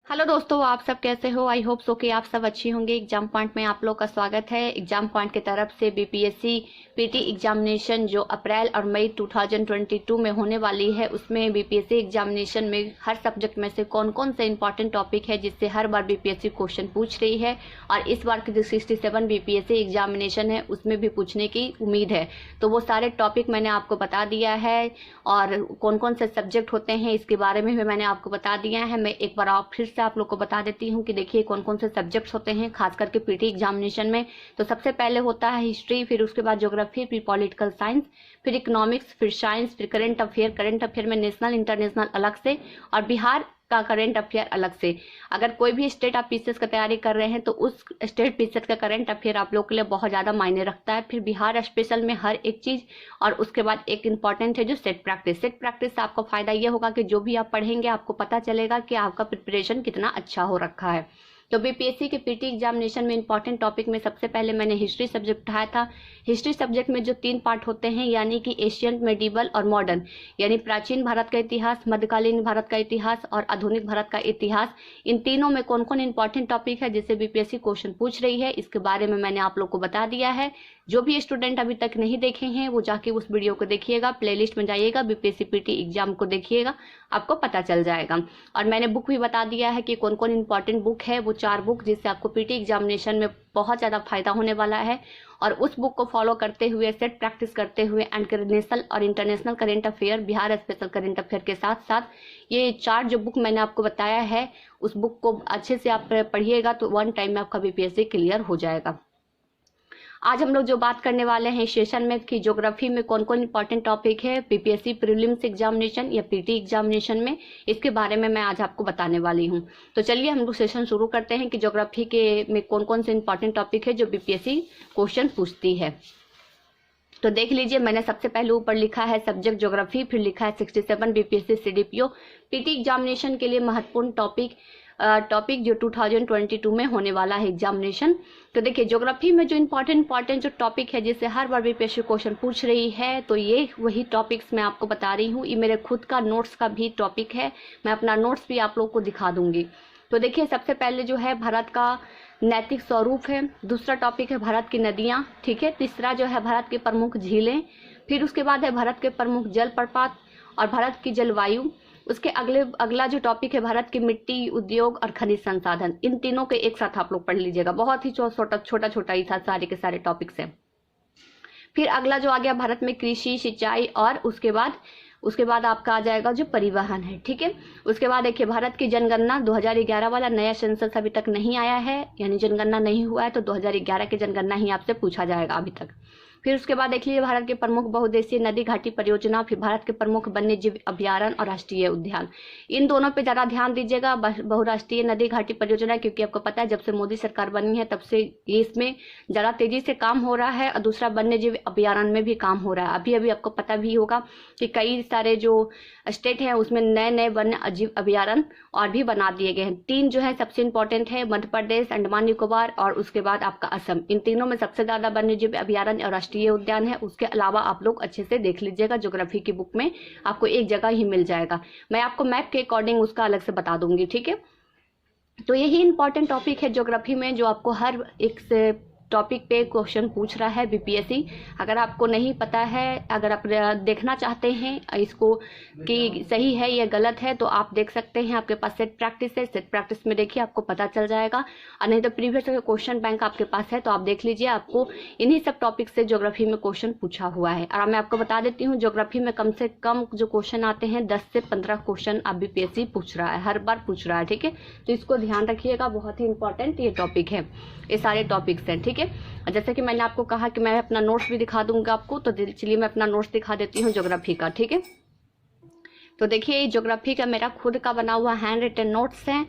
Hello दोस्तों, आप सब कैसे हो। आई होप सो कि आप सब अच्छी होंगे। एग्जाम पॉइंट में आप लोग का स्वागत है। एग्जाम पॉइंट की तरफ से बीपीएससी पीटी एग्जामिनेशन जो अप्रैल और मई 2022 में होने वाली है, उसमें बीपीएससी एग्जामिनेशन में हर सब्जेक्ट में से कौन कौन से इंपॉर्टेंट टॉपिक है जिससे हर बार बीपीएससी क्वेश्चन पूछ रही है, और इस बार की जो 67 बीपीएससी एग्जामिनेशन है उसमें भी पूछने की उम्मीद है। तो वो सारे टॉपिक मैंने आपको बता दिया है, और कौन कौन से सब्जेक्ट होते हैं इसके बारे में भी मैंने आपको बता दिया है। मैं एक बार फिर से आप लोग को बता देती हूँ कि देखिए कौन कौन से सब्जेक्ट्स होते हैं खास करके पीटी एग्जामिनेशन में। तो सबसे पहले होता है हिस्ट्री, फिर उसके बाद ज्योग्राफी, फिर पॉलिटिकल साइंस, फिर इकोनॉमिक्स, फिर साइंस, फिर करंट अफेयर। करंट अफेयर में नेशनल इंटरनेशनल अलग से और बिहार का करंट अफेयर अलग से। अगर कोई भी स्टेट आप पीसीएस का तैयारी कर रहे हैं तो उस स्टेट पीसीएस का करंट अफेयर आप लोग के लिए बहुत ज़्यादा मायने रखता है। फिर बिहार स्पेशल में हर एक चीज़, और उसके बाद एक इंपॉर्टेंट है जो सेट प्रैक्टिस। सेट प्रैक्टिस से आपको फायदा ये होगा कि जो भी आप पढ़ेंगे आपको पता चलेगा कि आपका प्रिपरेशन कितना अच्छा हो रखा है। तो बीपीएससी के पीटी एग्जामिनेशन में इंपॉर्टेंट टॉपिक में सबसे पहले मैंने हिस्ट्री सब्जेक्ट उठाया था। हिस्ट्री सब्जेक्ट में जो 3 पार्ट होते हैं, यानी कि एशियंट, मेडिवल और मॉडर्न, यानी प्राचीन भारत का इतिहास, मध्यकालीन भारत का इतिहास और आधुनिक भारत का इतिहास। इन तीनों में कौन कौन इंपॉर्टेंट टॉपिक है जिससे बीपीएससी क्वेश्चन पूछ रही है, इसके बारे में मैंने आप लोग को बता दिया है। जो भी स्टूडेंट अभी तक नहीं देखे हैं वो जाके उस वीडियो को देखिएगा, प्लेलिस्ट में जाइएगा, बीपीएससी पीटी एग्जाम को देखिएगा, आपको पता चल जाएगा। और मैंने बुक भी बता दिया है कि कौन कौन इंपॉर्टेंट बुक है, वो 4 बुक जिससे आपको पीटी एग्जामिनेशन में बहुत ज़्यादा फायदा होने वाला है। और उस बुक को फॉलो करते हुए, सेट प्रैक्टिस करते हुए एंड नेशनल और international current affair, Bihar special current affair के साथ साथ ये 4 जो बुक मैंने आपको बताया है, उस बुक को अच्छे से आप पढ़िएगा तो 1 टाइम में आपका बीपीएससी क्लियर हो जाएगा। आज हम लोग जो बात करने वाले हैं सेशन में कि ज्योग्राफी में कौन कौन इंपॉर्टेंट टॉपिक है बीपीएससी प्रीलिम्स एग्जामिनेशन या पीटी एग्जामिनेशन में, इसके बारे में मैं आज आपको बताने वाली हूं। तो चलिए हम लोग सेशन शुरू करते हैं कि ज्योग्राफी के में कौन कौन से इंपॉर्टेंट टॉपिक है जो बीपीएससी क्वेश्चन पूछती है। तो देख लीजिए, मैंने सबसे पहले ऊपर लिखा है सब्जेक्ट ज्योग्राफी, फिर लिखा है 67 बीपीएससी सीडीपीओ पीटी एग्जामिनेशन के लिए महत्वपूर्ण टॉपिक जो 2022 में होने वाला है एग्जामिनेशन। तो देखिए ज्योग्राफी में जो इंपॉर्टेंट जो टॉपिक है जिससे हर बार बीपीएससी क्वेश्चन पूछ रही है, तो ये वही टॉपिक्स मैं आपको बता रही हूँ। ये मेरे खुद का नोट्स का भी टॉपिक है, मैं अपना नोट्स भी आप लोग को दिखा दूंगी। तो देखिए सबसे पहले जो है भारत का नैतिक स्वरूप है, दूसरा टॉपिक है भारत की नदियाँ, ठीक है, तीसरा जो है भारत की प्रमुख झीलें, फिर उसके बाद है भारत के प्रमुख जल प्रपात और भारत की जलवायु। उसके अगला जो टॉपिक है भारत की मिट्टी, उद्योग और खनिज संसाधन। इन तीनों के एक साथ आप लोग पढ़ लीजिएगा, बहुत ही छोटा छोटा ही था, सारे के सारे टॉपिक्स हैं। फिर अगला जो आ गया भारत में कृषि, सिंचाई, और उसके बाद आपका आ जाएगा जो परिवहन है, ठीक है। उसके बाद देखिए भारत की जनगणना 2011 वाला नया सेंसस अभी तक नहीं आया है, यानी जनगणना नहीं हुआ है, तो 2011 की जनगणना ही आपसे पूछा जाएगा अभी तक। फिर उसके बाद देख लीजिए भारत के प्रमुख बहुउद्देशीय नदी घाटी परियोजना, फिर भारत के प्रमुख वन्य जीव अभ्यारण्य और राष्ट्रीय उद्यान। इन दोनों पे ज़्यादा ध्यान दीजिएगा, बहुराष्ट्रीय नदी घाटी परियोजना, क्योंकि आपको पता है जब से मोदी सरकार बनी है तब से ये इसमें ज़्यादा तेजी से काम हो रहा है, और दूसरा वन्य जीव अभ्यारण्य में भी काम हो रहा है। अभी अभी आपको पता भी होगा कि कई सारे जो स्टेट हैं उसमें नए नए वन्य जीव अभ्यारण्य और भी बना दिए गए हैं। 3 जो है सबसे इंपॉर्टेंट है, मध्य प्रदेश, अंडमान निकोबार और उसके बाद आपका असम। इन तीनों में सबसे ज़्यादा वन्य जीव अभ्यारण्य और राष्ट्रीय उद्यान है। उसके अलावा आप लोग अच्छे से देख लीजिएगा, ज्योग्राफी की बुक में आपको एक जगह ही मिल जाएगा, मैं आपको मैप के अकॉर्डिंग उसका अलग से बता दूंगी, ठीक है। तो यही इंपॉर्टेंट टॉपिक है ज्योग्राफी में जो आपको हर एक से टॉपिक पे क्वेश्चन पूछ रहा है बीपीएससी। अगर आपको नहीं पता है, अगर आप देखना चाहते हैं इसको कि सही है या गलत है, तो आप देख सकते हैं, आपके पास सेट प्रैक्टिस है, सेट प्रैक्टिस में देखिए आपको पता चल जाएगा। और नहीं तो प्रीवियस क्वेश्चन बैंक आपके पास है तो आप देख लीजिए, आपको इन्हीं सब टॉपिक से ज्योग्राफी में क्वेश्चन पूछा हुआ है। और मैं आपको बता देती हूँ ज्योग्राफी में कम से कम जो क्वेश्चन आते हैं 10 से 15 क्वेश्चन आप बीपीएससी पूछ रहा है, हर बार पूछ रहा है, ठीक है। तो इसको ध्यान रखिएगा, बहुत ही इंपॉर्टेंट ये टॉपिक है, ये सारे टॉपिक्स हैं, ठीक है। जैसे कि मैंने आपको कहा कि मैं अपना नोट्स भी दिखा दूंगा आपको, तो चलिए मैं अपना नोट्स दिखा देती हूँ ज्योग्राफी का, ठीक है। तो देखिए ज्योग्राफी का मेरा खुद का बना हुआ हैंड रिटन नोट्स हैं,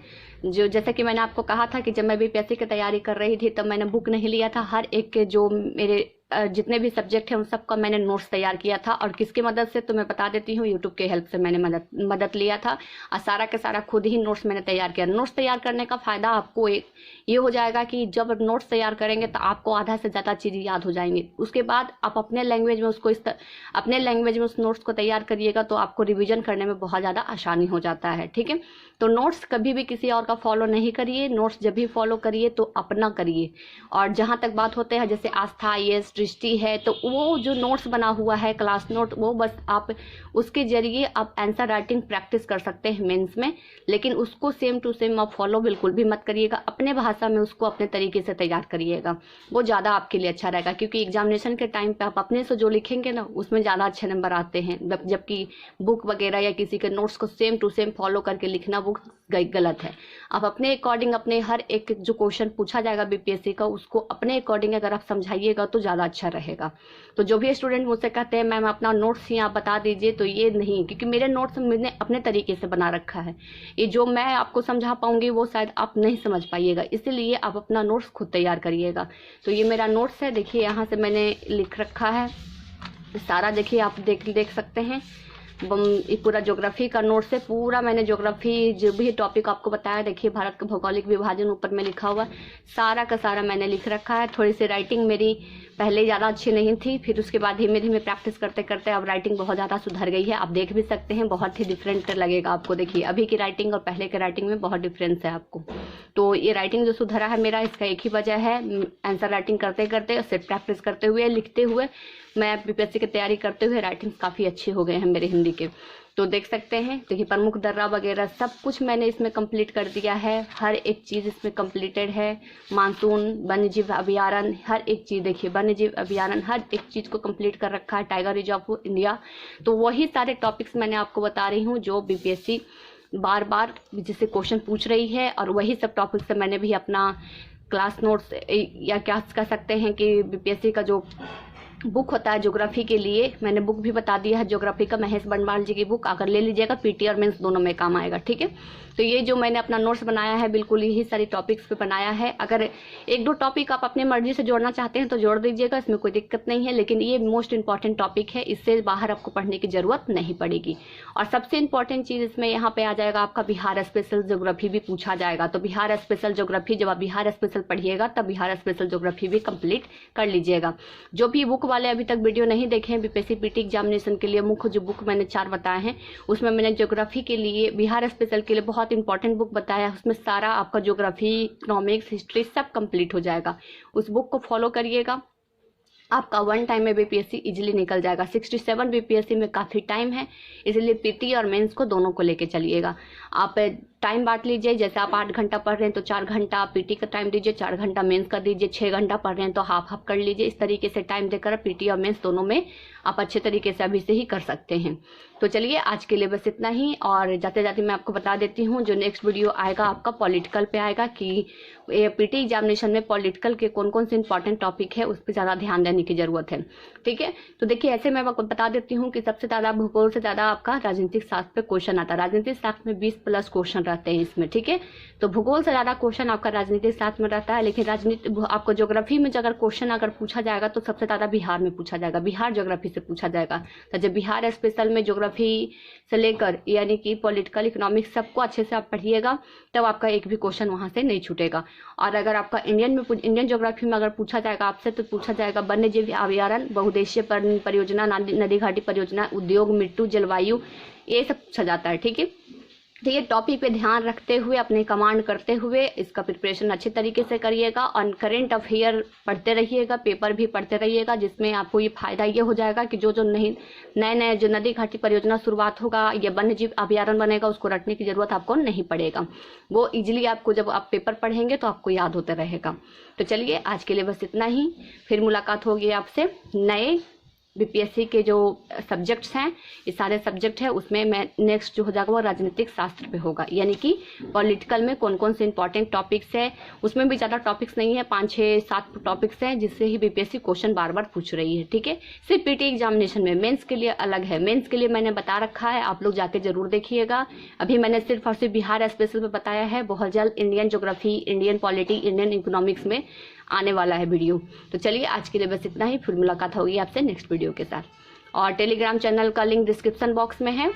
जो जैसे कि मैंने आपको कहा था कि जब मैं बीपीएससी की तैयारी कर रही थी तब मैंने बुक नहीं लिया था, हर एक के जो मेरे जितने भी सब्जेक्ट हैं उन सबका मैंने नोट्स तैयार किया था। और किसकी मदद से तो मैं बता देती हूँ, यूट्यूब के हेल्प से मैंने मदद लिया था और सारा के सारा खुद ही नोट्स मैंने तैयार किया। नोट्स तैयार करने का फ़ायदा आपको ये हो जाएगा कि जब नोट्स तैयार करेंगे तो आपको आधा से ज़्यादा चीज़ें याद हो जाएंगी। उसके बाद आप अपने लैंग्वेज में अपने लैंग्वेज में उस नोट्स को तैयार करिएगा तो आपको रिविजन करने में बहुत ज़्यादा आसानी हो जाता है। ठीक है, तो नोट्स कभी भी किसी और का फॉलो नहीं करिए, नोट्स जब भी फॉलो करिए तो अपना करिए। और जहाँ तक बात होते हैं जैसे आस्था IAS दृष्टि है, तो वो जो नोट्स बना हुआ है क्लास नोट, वो बस आप उसके जरिए आप आंसर राइटिंग प्रैक्टिस कर सकते हैं मेंस में, लेकिन उसको सेम टू सेम आप फॉलो बिल्कुल भी मत करिएगा। अपने भाषा में उसको अपने तरीके से तैयार करिएगा, वो ज़्यादा आपके लिए अच्छा रहेगा। क्योंकि एग्जामिनेशन के टाइम पे आप अपने से जो लिखेंगे ना उसमें ज़्यादा अच्छे नंबर आते हैं, जबकि बुक वगैरह या किसी के नोट्स को सेम टू सेम फॉलो करके लिखना वो गलत है। आप अपने अकॉर्डिंग अपने हर एक जो क्वेश्चन पूछा जाएगा BPSC का, उसको अपने अकॉर्डिंग अगर आप समझाइएगा तो ज़्यादा अच्छा रहेगा। तो जो भी स्टूडेंट मुझसे कहते हैं मैम अपना नोट्स ही आप बता दीजिए, तो ये नहीं, क्योंकि मेरे नोट्स मैंने अपने तरीके से बना रखा है। ये जो मैं आपको समझा पाऊंगी वो शायद आप नहीं समझ पाइएगा, इसीलिए आप अपना नोट्स खुद तैयार करिएगा। तो ये मेरा नोट्स है, देखिए यहाँ से मैंने लिख रखा है सारा, देखिए आप देख सकते हैं। ये पूरा ज्योग्राफी का नोट्स है, पूरा मैंने ज्योग्राफी जो भी टॉपिक आपको बताया, देखिए भारत का भौगोलिक विभाजन ऊपर में लिखा हुआ, सारा का सारा मैंने लिख रखा है। थोड़ी सी राइटिंग मेरी पहले ज़्यादा अच्छी नहीं थी, फिर उसके बाद धीमे धीमे प्रैक्टिस करते करते अब राइटिंग बहुत ज़्यादा सुधर गई है। आप देख भी सकते हैं, बहुत ही डिफरेंट लगेगा आपको। देखिए अभी की राइटिंग और पहले के राइटिंग में बहुत डिफरेंस है आपको। तो ये राइटिंग जो सुधरा है मेरा, इसका एक ही वजह है, आंसर राइटिंग करते करते उससे प्रैक्टिस करते हुए लिखते हुए मैं BPSC की तैयारी करते हुए राइटिंग काफ़ी अच्छे हो गए हैं मेरे हिंदी के। तो देख सकते हैं, देखिए प्रमुख दर्रा वगैरह सब कुछ मैंने इसमें कंप्लीट कर दिया है, हर एक चीज़ इसमें कंप्लीटेड है। मानसून, वन्यजीव अभयारण्य, हर एक चीज़, देखिए वन्यजीव अभयारण्य हर एक चीज़ को कंप्लीट कर रखा है। टाइगर रिजर्व ऑफ इंडिया, तो वही सारे टॉपिक्स मैंने आपको बता रही हूँ जो BPSC बार बार जिससे क्वेश्चन पूछ रही है, और वही सब टॉपिक से मैंने भी अपना क्लास नोट्स या क्या कह सकते हैं कि BPSC का जो बुक होता है ज्योग्राफी के लिए, मैंने बुक भी बता दिया है ज्योग्राफी का, महेश बनवाल जी की बुक अगर ले लीजिएगा PT और मेंस दोनों में काम आएगा। ठीक है, तो ये जो मैंने अपना नोट्स बनाया है बिल्कुल यही सारी टॉपिक्स पे बनाया है। अगर एक दो टॉपिक आप अपनी मर्जी से जोड़ना चाहते हैं तो जोड़ दीजिएगा, इसमें कोई दिक्कत नहीं है, लेकिन ये मोस्ट इंपॉर्टेंट टॉपिक है, इससे बाहर आपको पढ़ने की जरूरत नहीं पड़ेगी। और सबसे इंपॉर्टेंट चीज़ इसमें यहाँ पे आ जाएगा आपका बिहार स्पेशल ज्योग्राफी भी पूछा जाएगा। तो बिहार स्पेशल ज्योग्राफी, जब आप बिहार स्पेशल पढ़िएगा तब बिहार स्पेशल ज्योग्राफी भी कंप्लीट कर लीजिएगा। जो भी बुक वाले अभी तक वीडियो नहीं देखे हैं BPSC PT एग्जामिनेशन के लिए, मुख्य जो बुक मैंने 4 बताए हैं उसमें मैंने ज्योग्राफी के लिए, बिहार स्पेशल के लिए बहुत इंपॉर्टेंट बुक बताया है, उसमें सारा आपका ज्योग्राफी, इकोनॉमिक्स, हिस्ट्री सब कंप्लीट हो जाएगा। उस बुक को फॉलो करिएगा, आपका 1 टाइम में BPSC इजीली निकल जाएगा। 67 BPSC में काफ़ी टाइम है, इसलिए PT और मेंस को दोनों को लेके चलिएगा। आप टाइम बांट लीजिए, जैसे आप 8 घंटा पढ़ रहे हैं तो 4 घंटा PT का टाइम दीजिए, 4 घंटा मेंस का दीजिए, 6 घंटा पढ़ रहे हैं तो हाफ हाफ कर लीजिए। इस तरीके से टाइम देकर PT और मेंस दोनों में आप अच्छे तरीके से अभी से ही कर सकते हैं। तो चलिए आज के लिए बस इतना ही, और जाते जाते मैं आपको बता देती हूँ जो नेक्स्ट वीडियो आएगा आपका पॉलिटिकल पे आएगा कि PT एग्जामिनेशन में पॉलिटिकल के कौन कौन से इंपॉर्टेंट टॉपिक है उस पर ज़्यादा ध्यान देने की जरूरत है। ठीक है, तो देखिए ऐसे मैं आपको बता देती हूँ कि सबसे ज़्यादा भूगोल से ज़्यादा आपका राजनीतिक शास्त्र पे क्वेश्चन आता है। राजनीतिक शास्त्र में 20+ क्वेश्चन रहते हैं इसमें। ठीक है, तो भूगोल से ज़्यादा क्वेश्चन आपका राजनीतिक शास्त्र में रहता है, लेकिन राजनीति आपको ज्योग्राफी में अगर क्वेश्चन अगर पूछा जाएगा तो सबसे ज़्यादा बिहार में पूछा जाएगा, बिहार ज्योग्राफी से पूछा जाएगा। तो जब बिहार स्पेशल में ज्योग्राफी से लेकर यानी कि पॉलिटिकल, इकोनॉमिक्स सबको अच्छे से आप पढ़िएगा, तब आपका एक भी क्वेश्चन वहाँ से नहीं छूटेगा। और अगर आपका इंडियन ज्योग्राफी में अगर पूछा जाएगा आपसे तो पूछा जाएगा वन्यजीव अभयारण्य, बहुउद्देशीय परियोजना, नदी घाटी परियोजना, उद्योग, मृत्यु, जलवायु, ये सब पूछा जाता है। ठीक है, तो ये टॉपिक पे ध्यान रखते हुए अपने कमांड करते हुए इसका प्रिपरेशन अच्छे तरीके से करिएगा, और करंट अफेयर पढ़ते रहिएगा, पेपर भी पढ़ते रहिएगा, जिसमें आपको ये फायदा ये हो जाएगा कि जो नए जो नदी घाटी परियोजना शुरुआत होगा या वन्यजीव अभयारण्य बनेगा उसको रटने की जरूरत आपको नहीं पड़ेगा, वो इजीली आपको जब आप पेपर पढ़ेंगे तो आपको याद होता रहेगा। तो चलिए आज के लिए बस इतना ही, फिर मुलाकात होगी आपसे नए BPSC के जो सब्जेक्ट्स हैं, ये सारे सब्जेक्ट है उसमें मैं नेक्स्ट जो हो जाएगा वो राजनीतिक शास्त्र पे होगा, यानी कि पॉलिटिकल में कौन कौन से इंपॉर्टेंट टॉपिक्स है, उसमें भी ज़्यादा टॉपिक्स नहीं है, 5, 6, 7 टॉपिक्स हैं जिससे ही BPSC क्वेश्चन बार बार पूछ रही है। ठीक है, सिर्फ PT एग्जामिनेशन में, मेंस के लिए अलग है, मेंस के लिए मैंने बता रखा है, आप लोग जाके जरूर देखिएगा। अभी मैंने सिर्फ और सिर्फ बिहार स्पेशल में बताया है, बहुत जल्द Indian geography, Indian polity, Indian economics में आने वाला है वीडियो। तो चलिए आज के लिए बस इतना ही, फिर मुलाकात होगी आपसे नेक्स्ट वीडियो के साथ। और टेलीग्राम चैनल का लिंक डिस्क्रिप्शन बॉक्स में है,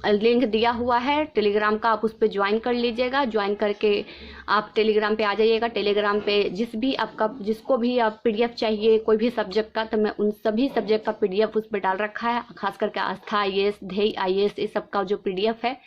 लिंक दिया हुआ है टेलीग्राम का, आप उस पर ज्वाइन कर लीजिएगा। ज्वाइन करके आप टेलीग्राम पे आ जाइएगा। टेलीग्राम पे जिसको भी आप पीडीएफ चाहिए कोई भी सब्जेक्ट का, तो मैं उन सभी सब्जेक्ट का पीडीएफ उस पर डाल रखा है। खास करके आस्था IAS, ध्येय IAS, ये सब का जो पीडीएफ है,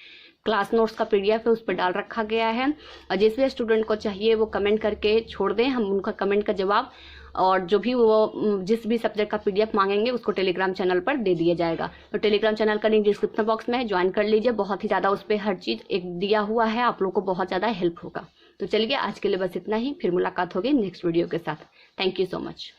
क्लास नोट्स का पीडीएफ है, उस पर डाल रखा गया है। और जिस भी स्टूडेंट को चाहिए वो कमेंट करके छोड़ दें, हम उनका कमेंट का जवाब और जो भी वो जिस भी सब्जेक्ट का पीडीएफ मांगेंगे उसको टेलीग्राम चैनल पर दे दिया जाएगा। तो टेलीग्राम चैनल का लिंक डिस्क्रिप्शन बॉक्स में है, ज्वाइन कर लीजिए। बहुत ही ज़्यादा उस पर हर चीज़ एक दिया हुआ है, आप लोग को बहुत ज़्यादा हेल्प होगा। तो चलिए आज के लिए बस इतना ही, फिर मुलाकात होगी नेक्स्ट वीडियो के साथ। Thank you so much.